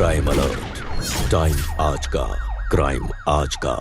Crime alert, time आज का, crime आज का।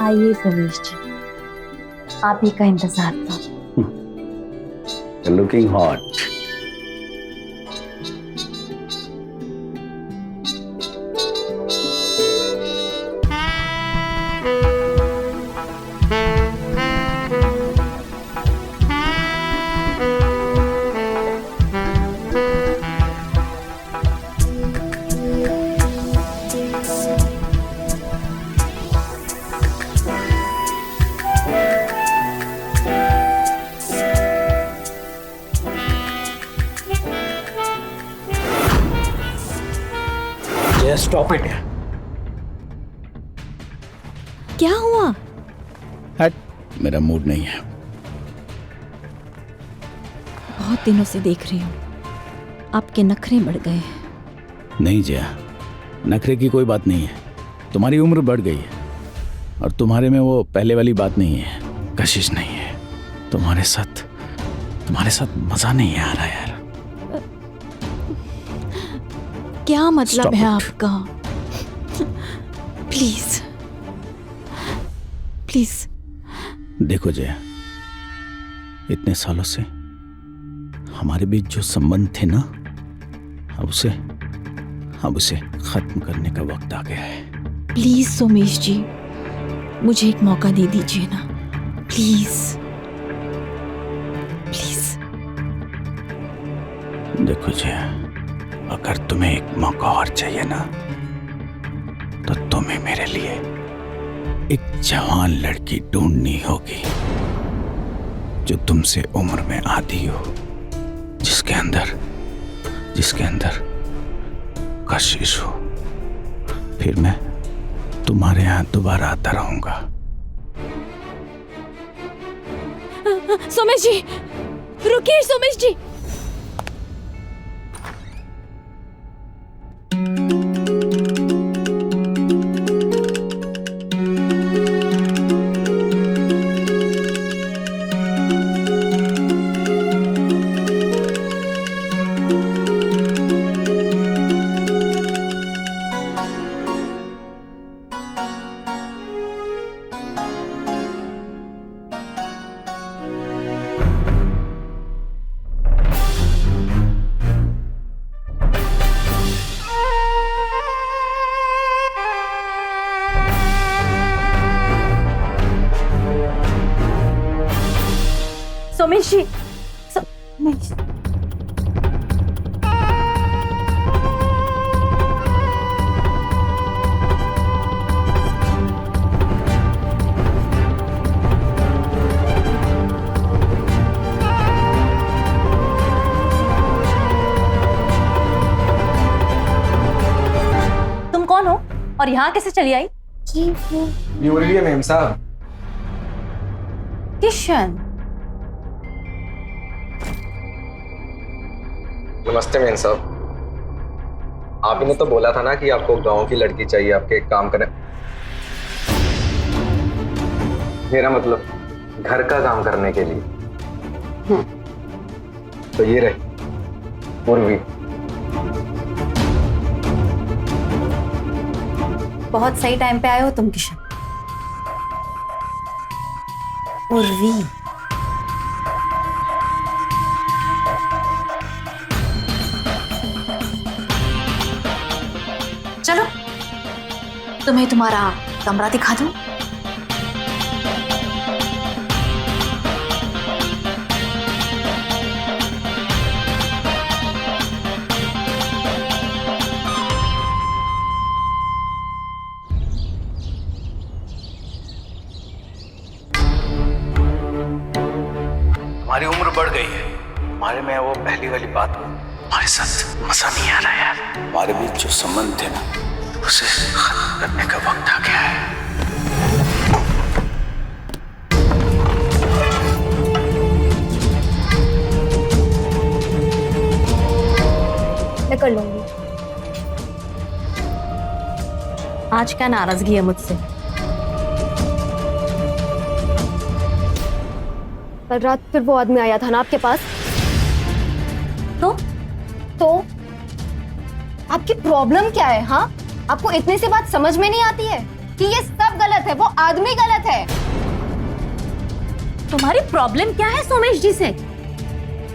आइए सुमेश जी, आप ही का इंतजार था। Looking hot. Stop it. क्या हुआ? हट, मेरा मूड नहीं है। बहुत दिनों से देख रही हूँ, आपके नखरे बढ़ गए हैं। नहीं जया, नखरे की कोई बात नहीं है। तुम्हारी उम्र बढ़ गई है और तुम्हारे में वो पहले वाली बात नहीं है, कशिश नहीं है। तुम्हारे साथ मजा नहीं आ रहा यार। क्या मतलब Stop है it. आपका? Please please. देखो जया, इतने सालों से हमारे बीच जो संबंध थे ना, अब उसे खत्म करने का वक्त आ गया है। प्लीज सोमेश जी, मुझे एक मौका दे दीजिए ना, प्लीज प्लीज। देखो जया, अगर तुम्हें एक मौका और चाहिए ना, तो तुम्हें मेरे लिए एक जवान लड़की ढूंढनी होगी जो तुमसे उम्र में आधी हो, जिसके अंदर कशिश हो। फिर मैं तुम्हारे यहां दोबारा आता रहूंगा। सोमेश जी, रुकिए सोमेश जी। सोमेश जी, सोमेश। तुम कौन हो और यहाँ कैसे चली आई? जी ये उर्वी है मेम साहब। किशन। नमस्ते मेम साहब। आप ही ने तो बोला था ना कि आपको गांव की लड़की चाहिए आपके काम करने। मेरा मतलब घर का काम करने के लिए। तो ये रहे उर्वी। बहुत सही टाइम पे आए हो तुम किशन। उर्वी, चलो तुम्हें तुम्हारा कमरा दिखा दूं। हमारी उम्र बढ़ गई है, हमारे में वो पहली वाली बात हमारे साथ मजा नहीं आ रहा है यार। हमारे बीच जो संबंध थे ना, उसे खत्म करने का वक्त आ गया है। मैं कर लूंगी। आज क्या नाराजगी है मुझसे? कल रात फिर वो आदमी आया था ना आपके पास, तो आपकी प्रॉब्लम क्या है? हाँ, आपको इतनी सी बात समझ में नहीं आती है कि ये सब गलत है, वो आदमी गलत है। तुम्हारी प्रॉब्लम क्या है सोमेश जी से?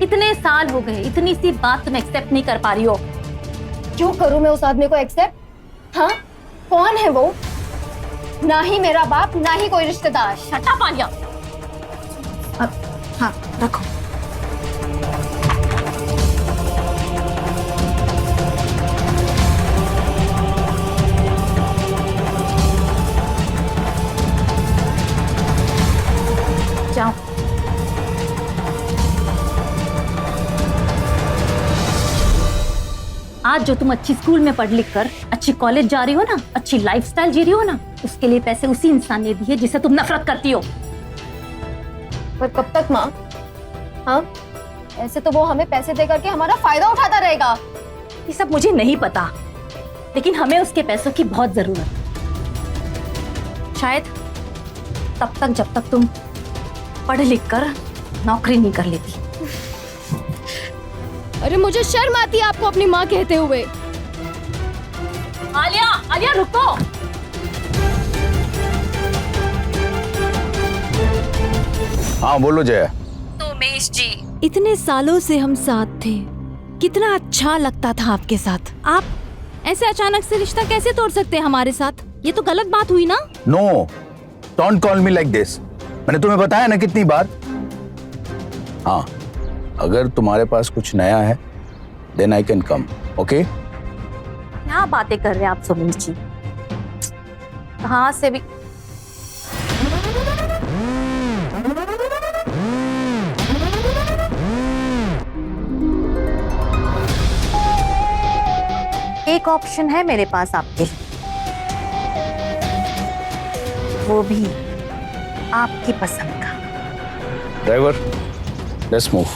इतने साल हो गए, इतनी सी बात तुम एक्सेप्ट नहीं कर पा रही हो। क्यों करूं मैं उस आदमी को एक्सेप्ट? हाँ, कौन है वो? ना ही मेरा बाप, ना ही कोई रिश्तेदार। Shut up Alia. हाँ रखो। जाओ। आज जो तुम अच्छी स्कूल में पढ़ लिख कर अच्छी कॉलेज जा रही हो ना, अच्छी लाइफस्टाइल जी रही हो ना, उसके लिए पैसे उसी इंसान ने दिए जिसे तुम नफरत करती हो। पर कब तक माँ? हाँ, ऐसे तो वो हमें पैसे दे करके हमारा फायदा उठाता रहेगा। ये सब मुझे नहीं पता, लेकिन हमें उसके पैसों की बहुत जरूरत है। शायद तब तक जब तक तुम पढ़ लिख कर नौकरी नहीं कर लेती। अरे मुझे शर्म आती है आपको अपनी माँ कहते हुए। आलिया, आलिया रुको। हाँ बोलो जया। उमेश जी, इतने सालों से हम साथ थे, कितना अच्छा लगता था आपके साथ। आप ऐसे अचानक से रिश्ता कैसे तोड़ सकते हैं हमारे साथ? ये तो गलत बात हुई ना। No, don't call me like this. मैंने तुम्हें बताया ना कितनी बार। हाँ, अगर तुम्हारे पास कुछ नया है then I can come, okay? क्या बातें कर रहे हैं आप सोमेश जी? कहाँ से भी एक ऑप्शन है मेरे पास आपके, वो भी आपकी पसंद का। Driver, let's move.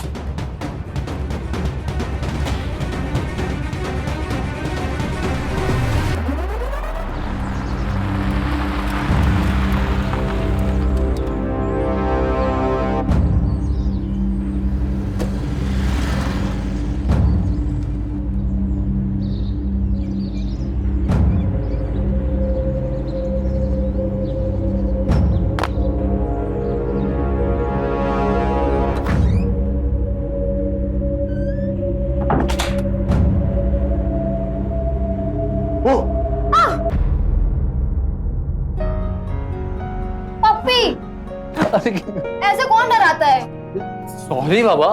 ऐसे कौन डराता है? सॉरी बाबा।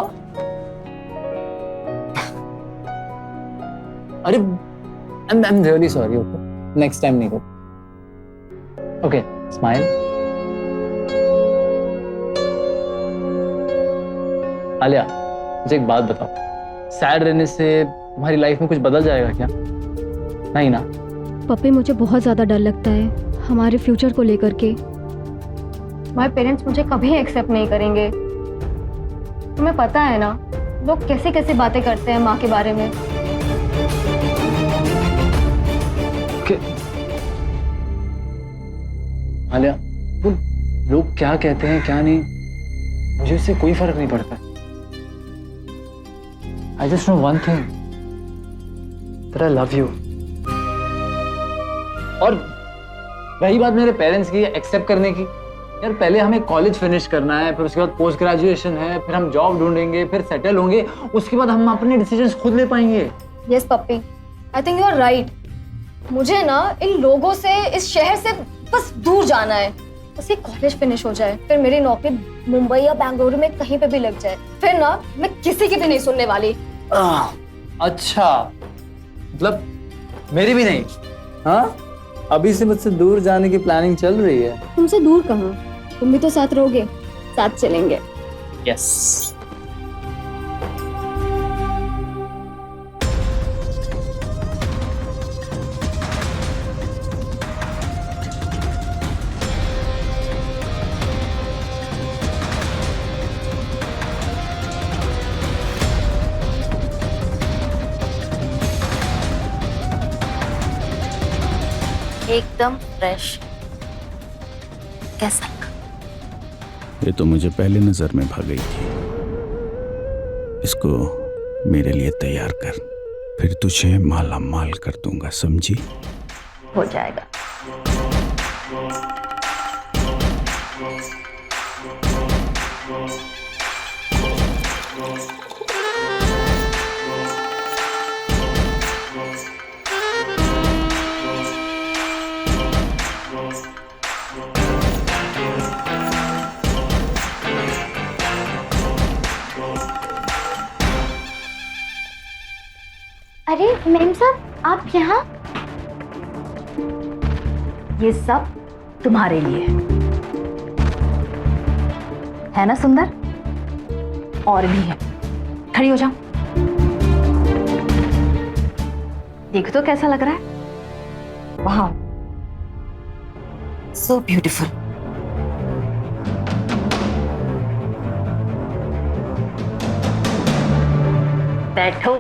अरे I am really sorry. Okay, next time नहीं करो। Okay, smile. आलिया, मुझे एक बात बताओ, सैड रहने से तुम्हारी लाइफ में कुछ बदल जाएगा क्या? नहीं ना? पप्पी, मुझे बहुत ज्यादा डर लगता है हमारे फ्यूचर को लेकर के। माय पेरेंट्स मुझे कभी एक्सेप्ट नहीं करेंगे। तुम्हें पता है ना लोग कैसे कैसे बातें करते हैं माँ के बारे में। आलिया, वो लोग क्या कहते हैं क्या नहीं, मुझे इससे कोई फर्क नहीं पड़ता। I just know one thing, that I love you. और रही बात मेरे पेरेंट्स की एक्सेप्ट करने की, यार पहले हमें कॉलेज फिनिश करना है, फिर उसके बाद पोस्ट ग्रेजुएशन है, फिर हम जॉब ढूंढेंगे, फिर सेटल होंगे, उसके बाद हम अपने डिसीजंस खुद ले पाएंगे। Yes puppy, I think you are right. मुझे ना इन लोगों से, इस शहर से बस दूर जाना है। बस ये कॉलेज फिनिश हो जाए, फिर मेरी नौकरी मुंबई या बेंगलुरु में कहीं पे भी लग जाए, फिर ना मैं किसी की भी नहीं सुनने वाली। अच्छा, मतलब मेरी भी नहीं? हाँ, अभी से मुझसे दूर जाने की प्लानिंग चल रही है। तुमसे दूर कहाँ, तुम भी तो साथ रहोगे, साथ चलेंगे। यस। एकदम फ्रेश। कैसा लगा? ये तो मुझे पहले नजर में भा गई थी। इसको मेरे लिए तैयार कर, फिर तुझे माला माल कर दूंगा, समझी? हो जाएगा। अरे मैम साहब, आप यहाँ? ये सब तुम्हारे लिए है ना सुंदर? और भी है। खड़ी हो जाओ, देखो तो कैसा लग रहा है। वाह, सो ब्यूटीफुल। बैठो।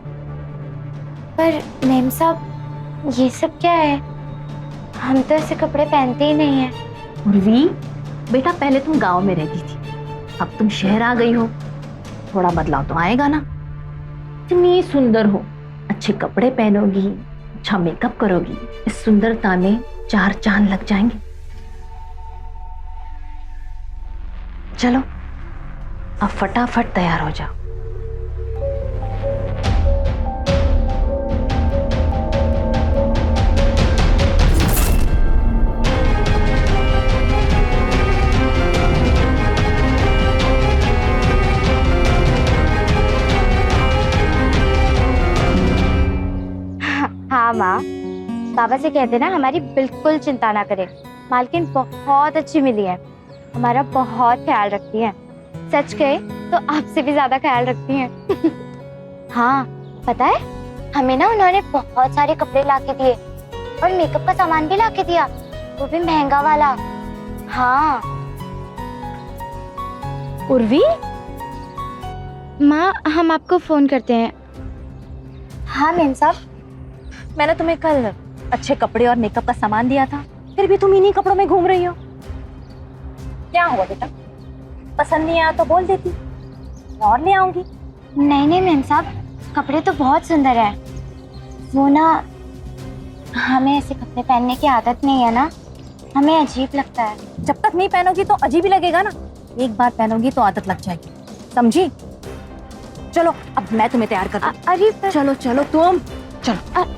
पर मैम साहब, ये सब क्या है? हम तो ऐसे कपड़े पहनते ही नहीं हैं। उर्वी, बेटा पहले तुम गांव में रहती थी, अब तुम शहर आ गई हो, थोड़ा बदलाव तो आएगा ना। इतनी सुंदर हो, अच्छे कपड़े पहनोगी, अच्छा मेकअप करोगी, इस सुंदरता में 4 चांद लग जाएंगे। चलो अब फटाफट तैयार हो जाओ। हाँ माँ, पापा से कहते ना हमारी बिल्कुल चिंता ना करें। मालकिन बहुत अच्छी मिली है, हमारा बहुत ख्याल रखती है। सच कहे तो आपसे भी ज्यादा ख्याल रखती हैं। हाँ पता है, हमें ना उन्होंने बहुत सारे कपड़े ला के दिए और मेकअप का सामान भी ला के दिया, वो भी महंगा वाला। हाँ उर्वी, माँ हम आपको फोन करते हैं। हाँ मैम साहब। मैंने तुम्हें कल अच्छे कपड़े और मेकअप का सामान दिया था, फिर भी तुम इन्हीं कपड़ों में घूम रही हो। क्या हुआ बेटा, पसंद नहीं आया तो बोल देती, और ले आऊंगी। नहीं नहीं मैम साहब, कपड़े तो बहुत सुंदर है। वो ना, हमें ऐसे कपड़े पहनने की आदत नहीं है ना, हमें अजीब लगता है। जब तक नहीं पहनोगी तो अजीब ही लगेगा ना, एक बार पहनोगी तो आदत लग जाएगी, समझी? चलो अब मैं तुम्हें तैयार कर दूं। अरे चलो चलो तुम चलो।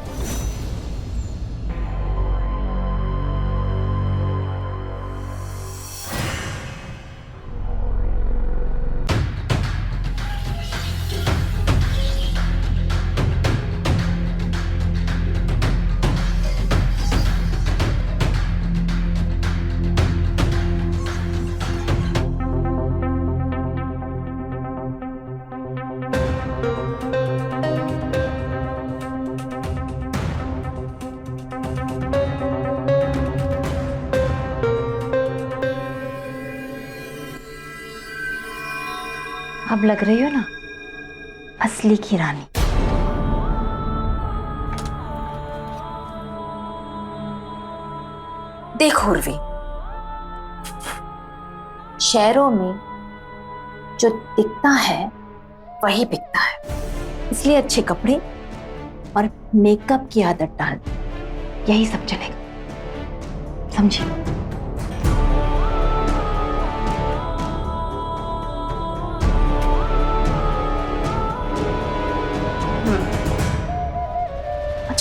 अब लग रही हो ना असली की रानी। देखो उर्वी, शहरों में जो दिखता है वही बिकता है, इसलिए अच्छे कपड़े और मेकअप की आदत डाल, यही सब चलेगा, समझी?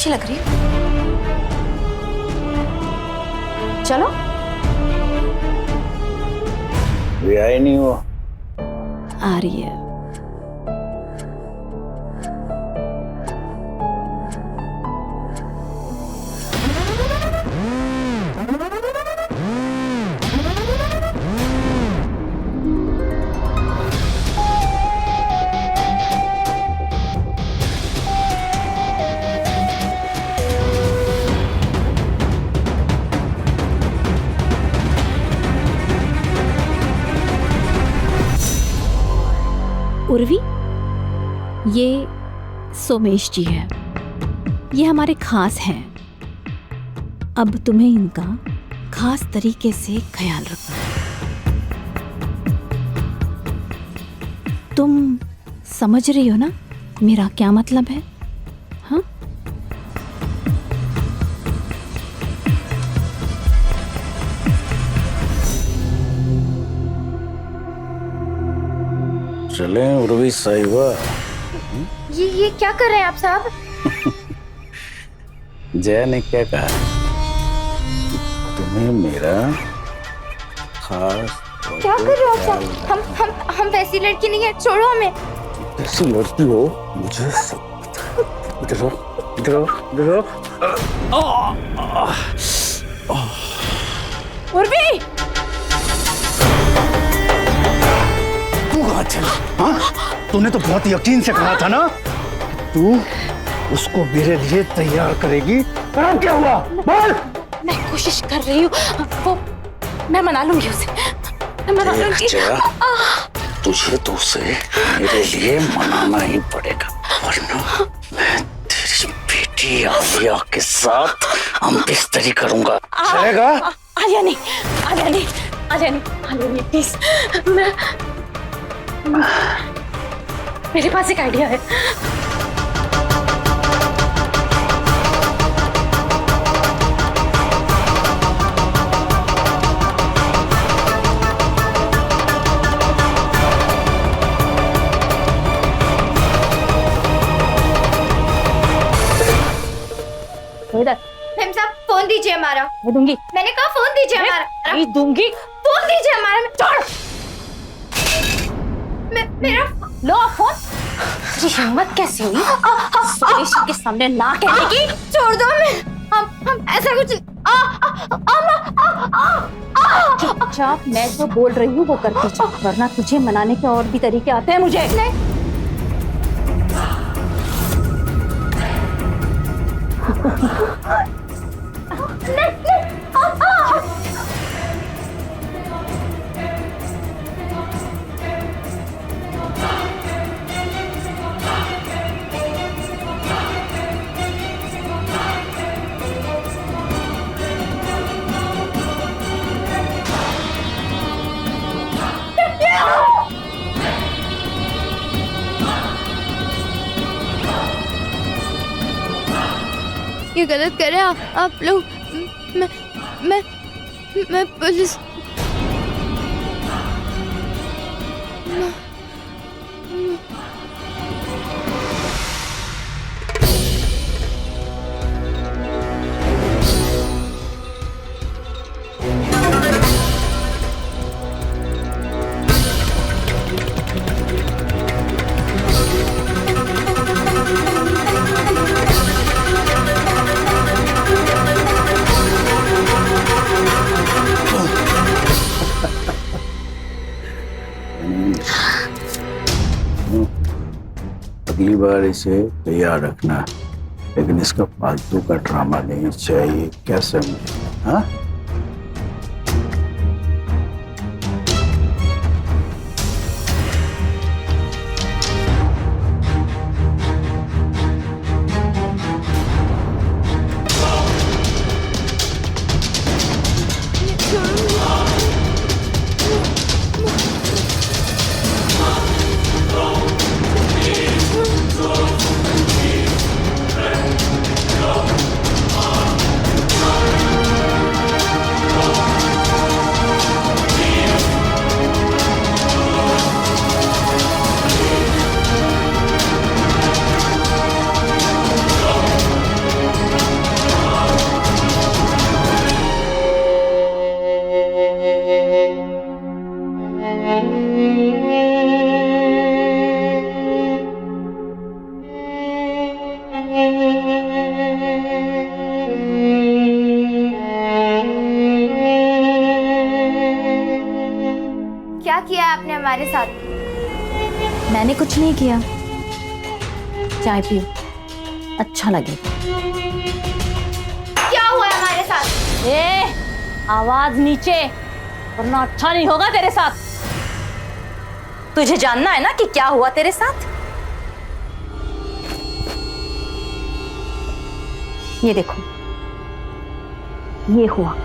अच्छी लग रही है। चलो। वे आई नहीं वो। आ रही है। उर्वी, ये सोमेश जी है। ये हमारे खास हैं। अब तुम्हें इनका खास तरीके से ख्याल रखना है। तुम समझ रही हो ना मेरा क्या मतलब है? हाँ? चले उर्वी साहिबा। ये क्या कर रहे हैं आप साहब? जया ने क्या कहा? तुम्हें मेरा खास क्या कर रहे हो आप साहब? हम वैसी लड़की नहीं है, छोड़ो हमें। ऐसी लड़की हो मुझे इधर आओ, इधर आओ, इधर आओ। उर्वी, तू कहाँ चल? हाँ? तूने तो बहुत यकीन से कहा था ना तू उसको मेरे लिए तैयार करेगी। पर क्या हुआ? बोल। मैं कोशिश कर रही हूँ, वो मैं मना लूंगी उसे। मैं मना लूंगी। तुझे तो उसे मेरे लिए मनाना ही पड़ेगा, वरना मैं तेरी बेटी आलिया के साथ हम बिस्तरी करूंगा। चलेगा? आलिया नहीं, आलिया नहीं, आलिया नहीं, आलिया नहीं, प्लीज। मेरे पास एक आइडिया है। इधर मैम साहब फोन दीजिए हमारा। मैं दूंगी। मैंने कहा फोन दीजिए हमारा। नहीं दूंगी। फोन दीजिए हमारा। छोड़। मेरा लो फोन। तेरी हिम्मत कैसे हुई सुरेश के सामने ना कहने की? छोड़ दो हमें। हम ऐसा कुछ चुपचाप मैं जो बोल रही हूँ वो करती जा, वरना तुझे मनाने के और भी तरीके आते हैं मुझे। नहीं। ये गलत कर रहे हैं आप लोग। मैं पुलिस। अगली बार इसे तैयार रखना, लेकिन इसका फालतू का ड्रामा नहीं चाहिए। क्या समझे? हाँ? क्या किया आपने हमारे साथ? मैंने कुछ नहीं किया। चाय पियो, अच्छा लगेगा। क्या हुआ हमारे साथ? ए, आवाज नीचे, वरना अच्छा नहीं होगा तेरे साथ। तुझे जानना है ना कि क्या हुआ तेरे साथ? ये देखो, ये हुआ।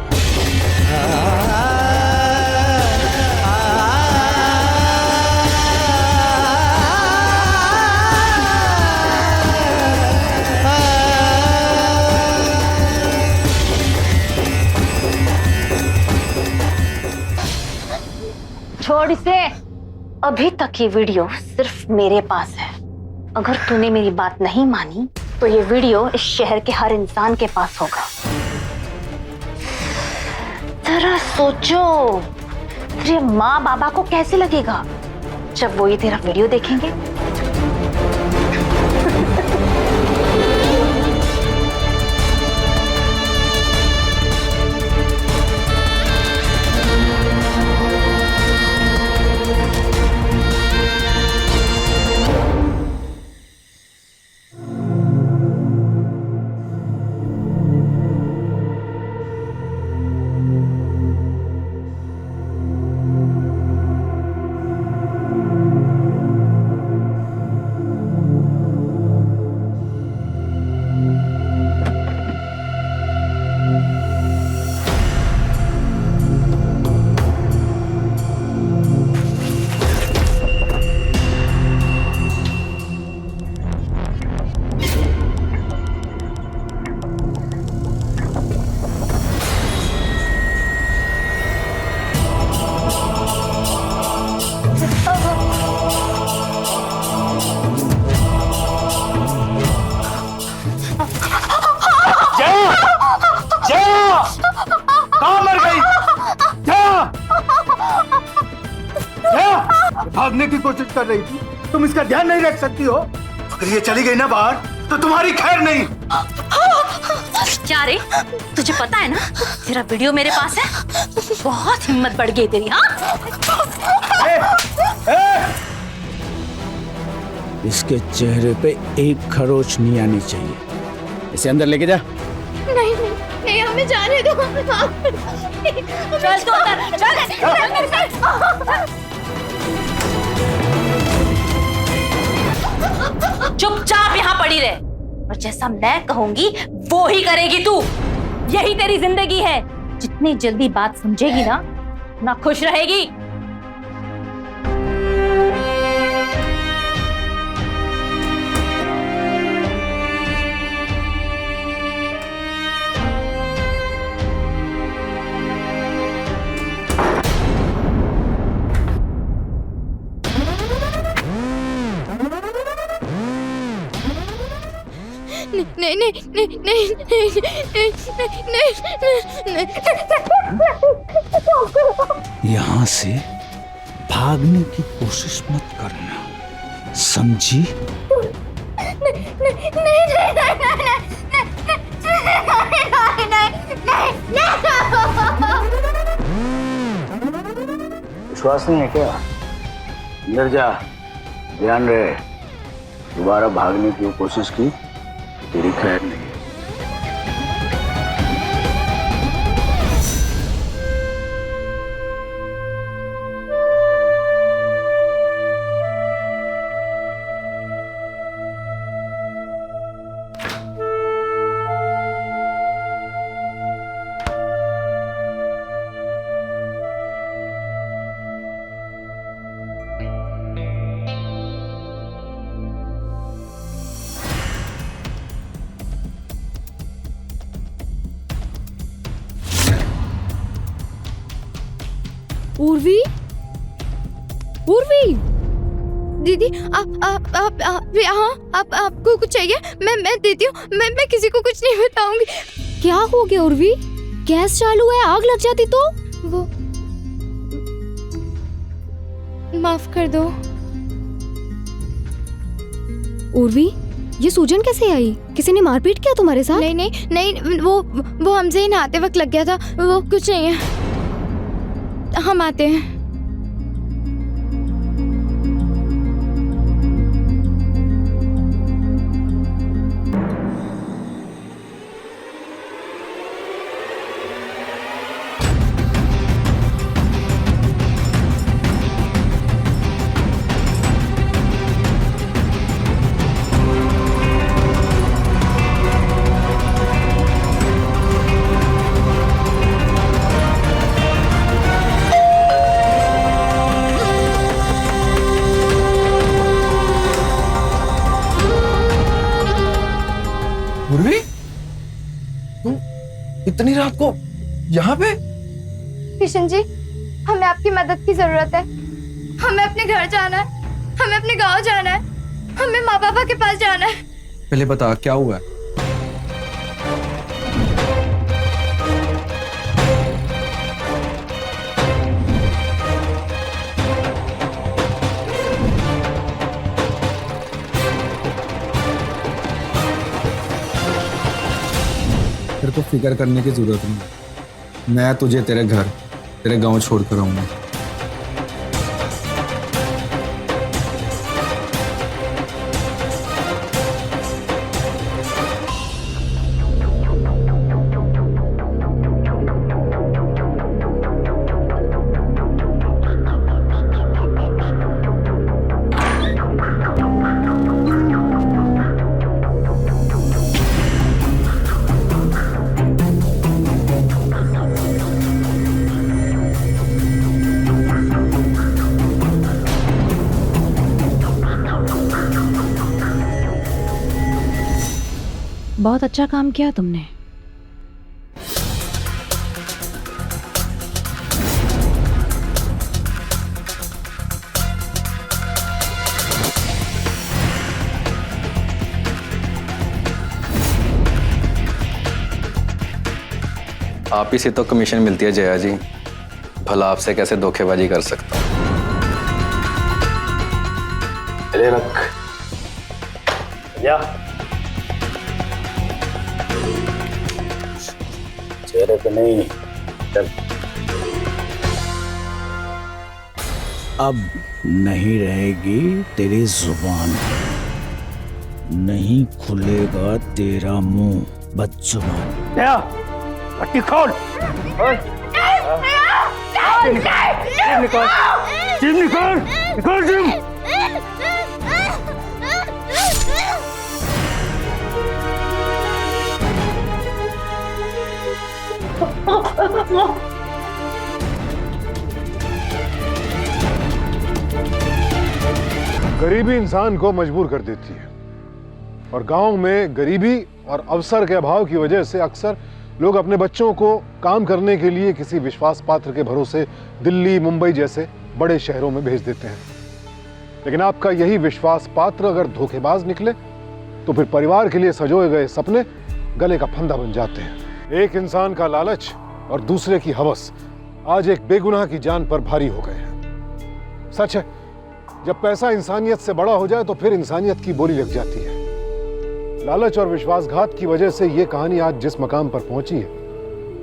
छोड़ इसे। अभी तक ये वीडियो सिर्फ मेरे पास है। अगर तूने मेरी बात नहीं मानी तो ये वीडियो इस शहर के हर इंसान के पास होगा। जरा सोचो, तेरे माँ बाबा को कैसे लगेगा जब वो ये तेरा वीडियो देखेंगे? भागने की कोशिश कर रही थी, तुम इसका ध्यान नहीं रख सकती हो? अगर ये चली गई ना बाहर तो तुम्हारी खैर नहीं। क्या रे, तुझे पता है ना तेरा वीडियो मेरे पास है? बहुत हिम्मत बढ़ गई तेरी। हाँ, इसके चेहरे पे एक खरोच नहीं आनी चाहिए। इसे अंदर लेके जा। नहीं नहीं नहीं, हमें जाने दो। चल तू अंदर, चल। चुपचाप यहाँ पड़ी रहे और जैसा मैं कहूंगी वो ही करेगी तू। यही तेरी जिंदगी है। जितनी जल्दी बात समझेगी ना खुश रहेगी। नहीं नहीं नहीं नहीं नहीं नहीं। यहां से भागने की कोशिश मत करना, समझी? विश्वास नहीं है क्या? अंदर जा, ध्यान रहे। दोबारा भागने की कोशिश की, तेरी खैर नहीं। उर्वी, उर्वी दीदी, आप हाँ, आपको कुछ चाहिए? मैं देती हूँ। मैं किसी को कुछ नहीं बताऊंगी। क्या हो गया उर्वी? गैस चालू है, आग लग जाती तो? वो माफ कर दो। उर्वी, ये सूजन कैसे आई? किसी ने मारपीट किया तुम्हारे साथ? नहीं नहीं नहीं, वो हमसे ही नहाते वक्त लग गया था। वो कुछ नहीं है, हम आते हैं। इतनी रात को यहाँ पे? किशन जी, हमें आपकी मदद की जरूरत है। हमें अपने घर जाना है, हमें अपने गांव जाना है, हमें माँ पापा के पास जाना है। पहले बता क्या हुआ है? तेरे को फिक्र करने की जरूरत नहीं। मैं तुझे तेरे घर, तेरे गांव छोड़कर आऊंगा। बहुत अच्छा काम किया तुमने। आप ही से तो कमीशन मिलती है जया जी, भला आपसे कैसे धोखेबाजी कर सकता हूं? ले रख या चेहरे पे नहीं। चल। अब नहीं रहेगी तेरी जुबान, नहीं खुलेगा तेरा मुंह बदजुबान। क्या? पट्टी खोल। निकाल, जिम निकाल, निकाल जिम। गरीबी इंसान को मजबूर कर देती है और गांव में गरीबी और अवसर के अभाव की वजह से अक्सर लोग अपने बच्चों को काम करने के लिए किसी विश्वास पात्र के भरोसे दिल्ली, मुंबई जैसे बड़े शहरों में भेज देते हैं। लेकिन आपका यही विश्वास पात्र अगर धोखेबाज निकले तो फिर परिवार के लिए सजोए गए सपने गले का फंदा बन जाते हैं। एक इंसान का लालच और दूसरे की हवस आज एक बेगुनाह की जान पर भारी हो गए हैं। सच है, जब पैसा इंसानियत से बड़ा हो जाए तो फिर इंसानियत की बोली लग जाती है। लालच और विश्वासघात की वजह से यह कहानी आज जिस मकाम पर पहुंची है,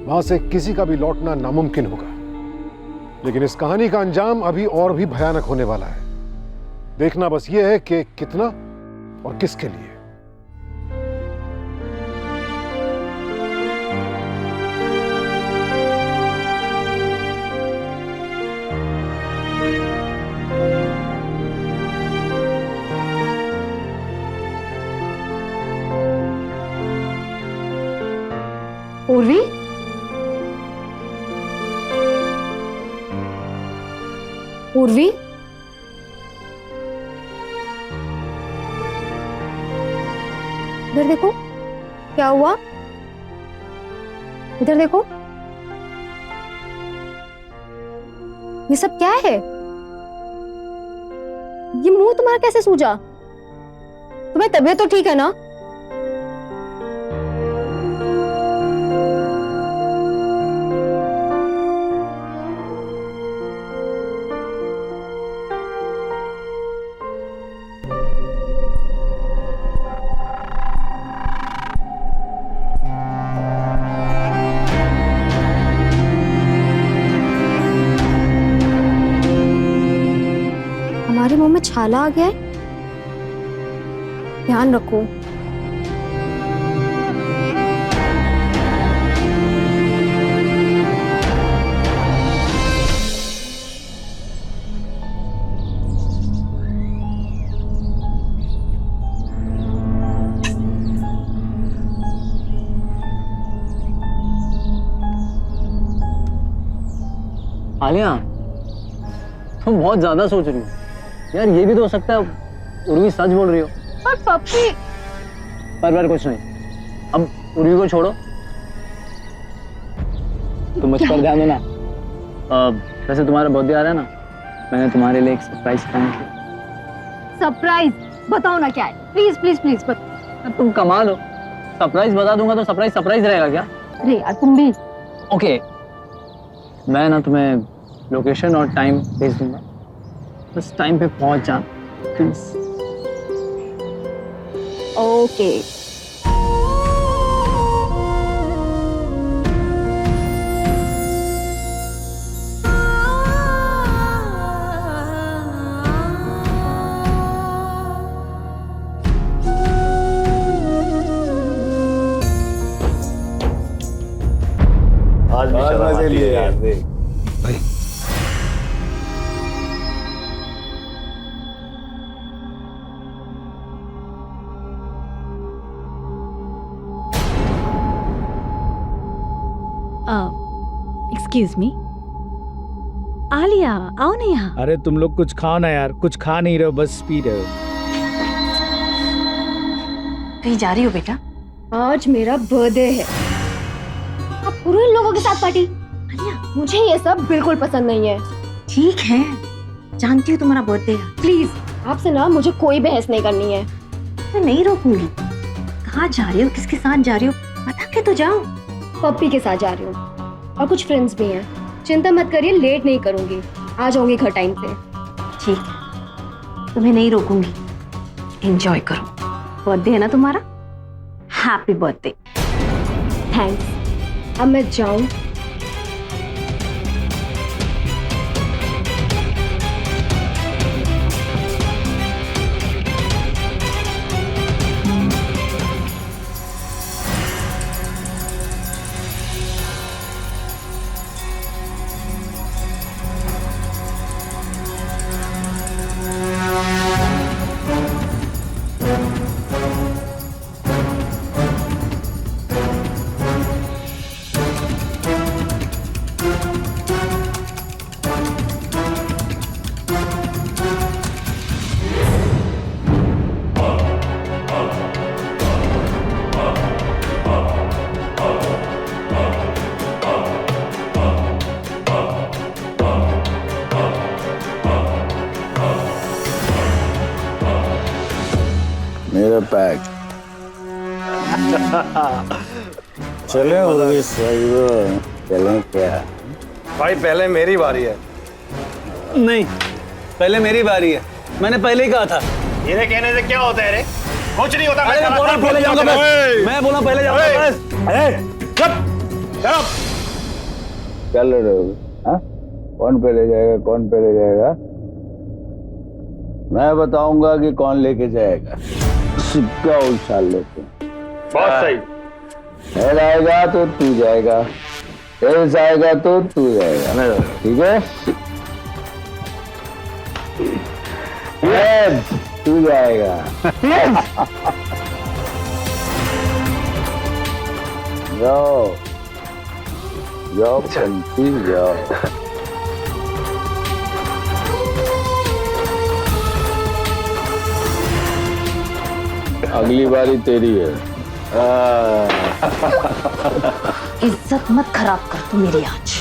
वहां से किसी का भी लौटना नामुमकिन होगा। लेकिन इस कहानी का अंजाम अभी और भी भयानक होने वाला है। देखना बस यह है कि कितना और किसके लिए। उर्वी, उर्वी, इधर देखो, क्या हुआ? इधर देखो, ये सब क्या है? ये मुंह तुम्हारा कैसे सूजा? तुम्हें तबीयत तो ठीक है ना? हमारे मुंह में छाला आ गया है, ध्यान रखो। आलिया, तुम बहुत ज्यादा सोच रही हो यार। ये भी तो हो सकता है उर्वी सच बोल रही हो। और पप्पी, पर कुछ नहीं, अब उर्वी को छोड़ो तुम मुझ पर ध्यान दो ना। वैसे तुम्हारा बर्थडे आ रहा है ना, मैंने तुम्हारे लिए एक सरप्राइज प्लान किया। सरप्राइज? बताओ ना क्या है, प्लीज प्लीज प्लीज बताओ। तुम कमाल हो, सरप्राइज बता दूंगा तो सरप्राइज सरप्राइज रहेगा क्या? अरे यार तुम भी। ओके, मैं ना तुम्हें लोकेशन और टाइम भेज दूंगा, बस टाइम पे पहुंच जा प्लीज। ओके। आज मजे लिए यार देख भाई एक्सक्यूज मी, आलिया आओ ना यहाँ। अरे तुम लोग कुछ खाओ ना यार, कुछ खा नहीं रहे हो, बस पी रहे हो। कहीं जा रही हो बेटा? आज मेरा बर्थडे है, अब पूरे लोगों के साथ पार्टी। आलिया मुझे ये सब बिल्कुल पसंद नहीं है। ठीक है, जानती हूँ तुम्हारा बर्थडे है। प्लीज आपसे ना मुझे कोई बहस नहीं करनी है। मैं नहीं रोकूंगी। कहाँ जा रही हो, किसके साथ जा रही हो, बता के तो जाओ। पप्पी के साथ जा रही हूँ और कुछ फ्रेंड्स भी हैं। चिंता मत करिए, लेट नहीं करूंगी, आ जाऊंगी घर टाइम से। ठीक है, तुम्हें नहीं रोकूंगी, एंजॉय करो। बर्थडे है ना तुम्हारा, हैप्पी बर्थडे। थैंक्स। अब मैं जाऊं? मेरा पैक चले होगी चले क्या भाई पहले मेरी बारी है। नहीं, पहले मेरी बारी है, मैंने पहले ही कहा था। इन्हें कहने से क्या होता है रे? कुछ नहीं होता। अरे मैं बोला पहले जाऊंगा बस, मैं बोला पहले जाऊंगा बस। अरे चुप चुप। क्या लड़ रहे हो? हाँ? कौन पहले जाएगा, कौन पहले जाएगा? मैं बताऊंगा कि कौन लेके जाएगा। सिक्का उछाल लेते हैं। बहुत सही। हेड आएगा तो तू जाएगा, टेल्स आएगा तो तू जाएगा, ठीक है? हेड तू जाएगा। जाओ जाओ पंछी जाओ। अगली बारी तेरी है। इज्जत मत खराब कर तू मेरी आज।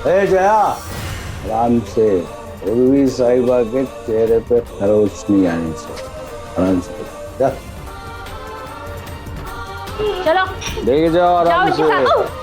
ए जया, आराम से, उर्वी साहिबा के चेहरे पे रोशनी आनी चाहिए। आराम से जा, चलो लेके जाओ आराम से।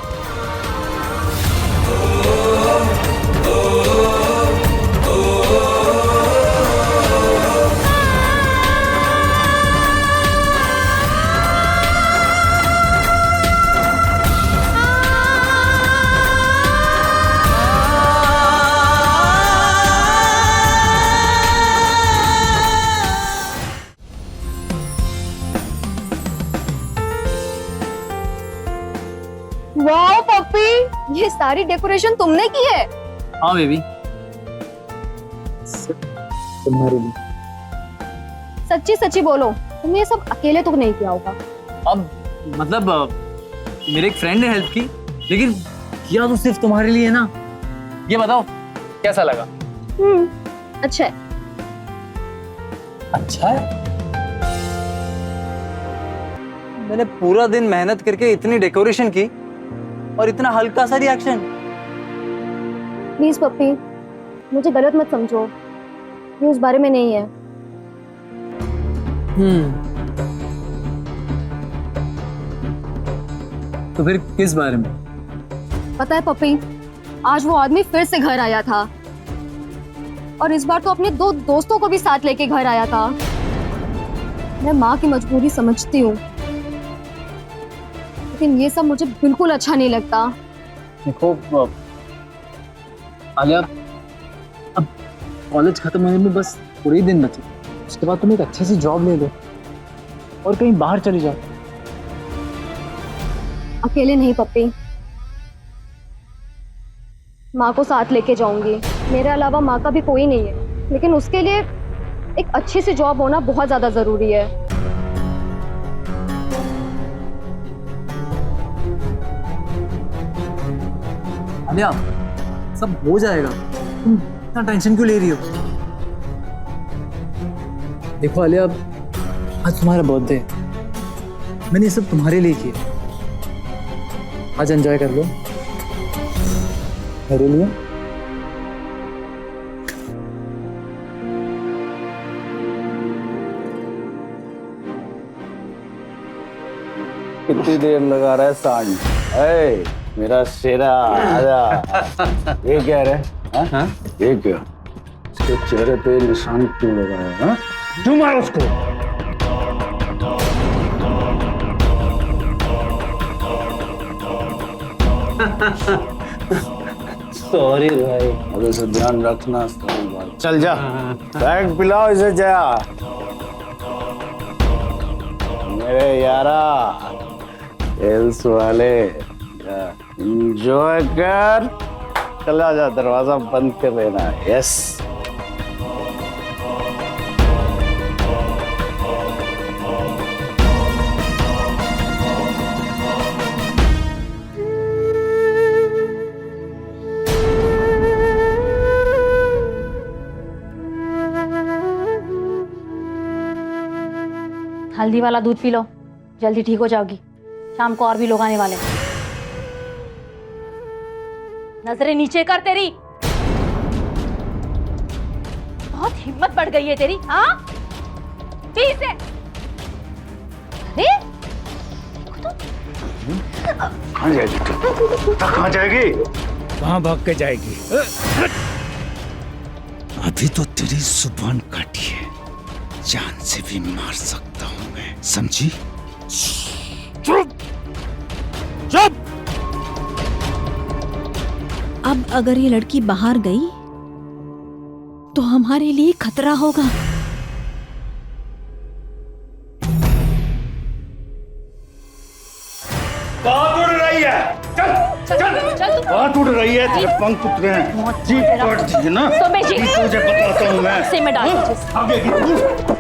वाओ पप्पी, ये सारी डेकोरेशन तुमने की है? हाँ बेबी, तुम्हारे लिए। सच्ची सच्ची बोलो, तुमने ये सब अकेले तो नहीं किया होगा? अब मतलब मेरे एक फ्रेंड ने हेल्प की, लेकिन किया तो सिर्फ तुम्हारे लिए ना। ये बताओ कैसा लगा? अच्छा है। अच्छा है? मैंने पूरा दिन मेहनत करके इतनी डेकोरेशन की, और इतना हल्का सा रिएक्शन। प्लीज पप्पी, मुझे गलत मत समझो, ये उस बारे में नहीं है। तो फिर किस बारे में? पता है पप्पी, आज वो आदमी फिर से घर आया था और इस बार तो अपने 2 दोस्तों को भी साथ लेके घर आया था। मैं माँ की मजबूरी समझती हूँ, लेकिन ये सब मुझे बिल्कुल अच्छा नहीं लगता। देखो आलिया, अब कॉलेज खत्म होने में बस थोड़े ही दिन बचे, उसके बाद तुम एक अच्छी सी जॉब ले लो और कहीं बाहर चली जाओ। अकेले नहीं पप्पी, माँ को साथ लेके जाऊंगी। मेरे अलावा माँ का भी कोई नहीं है, लेकिन उसके लिए एक अच्छी सी जॉब होना बहुत ज्यादा जरूरी है। आलिया, सब हो जाएगा, तुम इतना टेंशन क्यों ले रही हो? देखो आलिया, आज तुम्हारा बर्थडे, मैंने ये सब तुम्हारे लिए किया। आज एंजॉय कर लो मेरे लिए। कितनी देर लगा रहा है सांड? ए, मेरा शेरा आजा। ये क्या है? हाँ? ये क्या? इसके चेहरे पे निशान क्यों लगाया? हाँ? क्यों मारा उसको? सॉरी भाई। अब इसे ध्यान रखना। चल जा, बैग पिलाओ इसे जा। मेरे यारा एल्स वाले, एंजॉय कर। चला जा, दरवाजा बंद कर लेना। यस। हल्दी वाला दूध पी लो, जल्दी ठीक हो जाओगी। शाम को और भी लोग आने वाले हैं। नजरें नीचे कर तेरी, बहुत हिम्मत बढ़ गई है तेरी। हाँ, पी इसे। अरे कहाँ जाएगी? कहाँ जाएगी? कहाँ भाग के जाएगी? अभी तो तेरी जुबान काटी है, जान से भी मार सकता हूं मैं, समझी? चुप चुप। अब अगर ये लड़की बाहर गई तो हमारे लिए खतरा होगा। बात उड़ रही है। चल चल चल। बात उड़ रही है, तेरे पंख उतरे हैं। जीप काट दी ना। तुझे बताता हूँ मैं। से में डाल दीजिए। आगे की तू।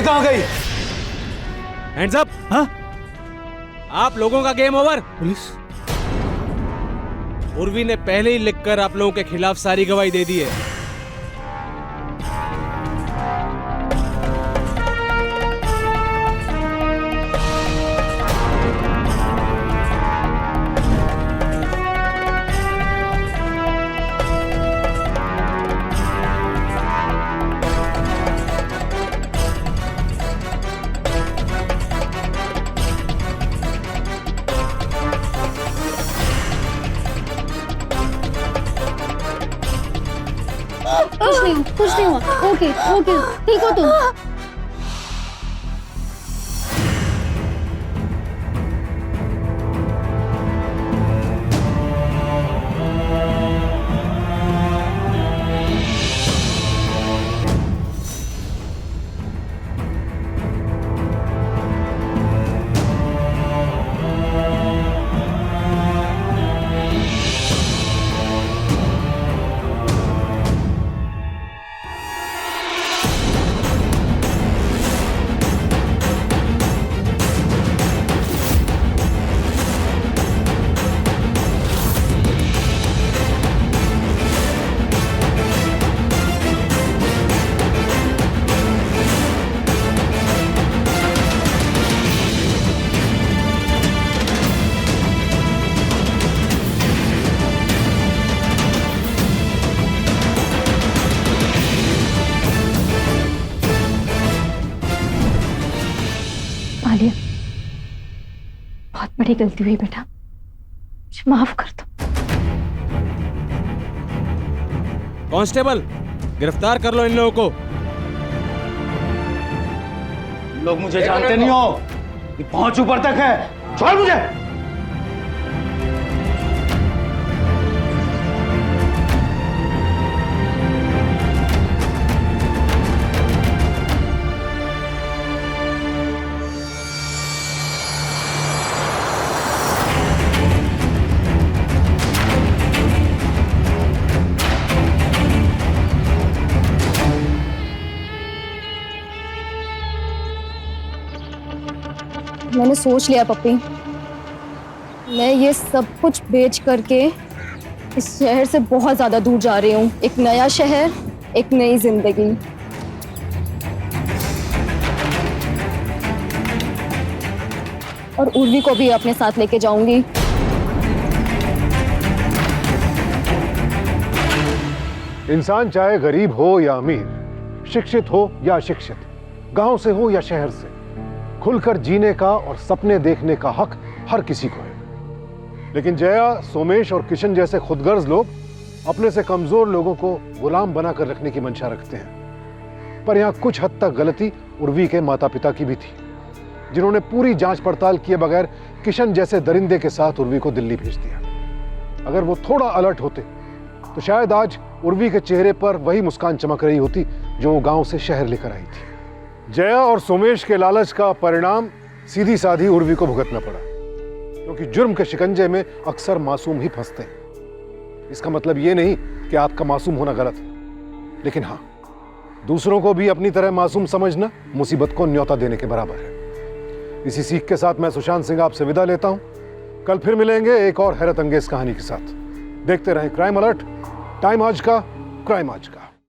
ये कहाँ गई? Hands up. हाँ? आप लोगों का गेम ओवर। पुलिस? उर्वी ने पहले ही लिखकर आप लोगों के खिलाफ सारी गवाही दे दी है। कुछ नहीं हुआ। ओके ओके, ठीक हो तुम? आलिया, बहुत बड़ी गलती हुई बेटा, मुझे माफ कर दो। कांस्टेबल, गिरफ्तार कर लो इन लोगों को। लोग मुझे जानते नहीं हो, ये पहुंच ऊपर तक है। छोड़ मुझे। मैंने सोच लिया पप्पी, मैं ये सब कुछ बेच करके इस शहर से बहुत ज्यादा दूर जा रही हूँ। एक नया शहर, एक नई जिंदगी। और उर्वी को भी अपने साथ लेके जाऊंगी। इंसान चाहे गरीब हो या अमीर, शिक्षित हो या अशिक्षित, गांव से हो या शहर से, खुलकर जीने का और सपने देखने का हक हर किसी को है। लेकिन जया, सोमेश और किशन जैसे खुदगर्ज लोग अपने से कमजोर लोगों को गुलाम बनाकर रखने की मंशा रखते हैं। पर यहां कुछ हद तक गलती उर्वी के माता पिता की भी थी, जिन्होंने पूरी जांच पड़ताल किए बगैर किशन जैसे दरिंदे के साथ उर्वी को दिल्ली भेज दिया। अगर वो थोड़ा अलर्ट होते तो शायद आज उर्वी के चेहरे पर वही मुस्कान चमक रही होती जो वो गांव से शहर लेकर आई थी। जया और सोमेश के लालच का परिणाम सीधी साधी उर्वी को भुगतना पड़ा, क्योंकि जुर्म के शिकंजे में अक्सर मासूम ही फंसते हैं। इसका मतलब ये नहीं कि आपका मासूम होना गलत है, लेकिन हाँ, दूसरों को भी अपनी तरह मासूम समझना मुसीबत को न्योता देने के बराबर है। इसी सीख के साथ मैं सुशांत सिंह आपसे विदा लेता हूं। कल फिर मिलेंगे एक और हैरत अंगेज कहानी के साथ। देखते रहें क्राइम अलर्ट, टाइम आज का, क्राइम आज का।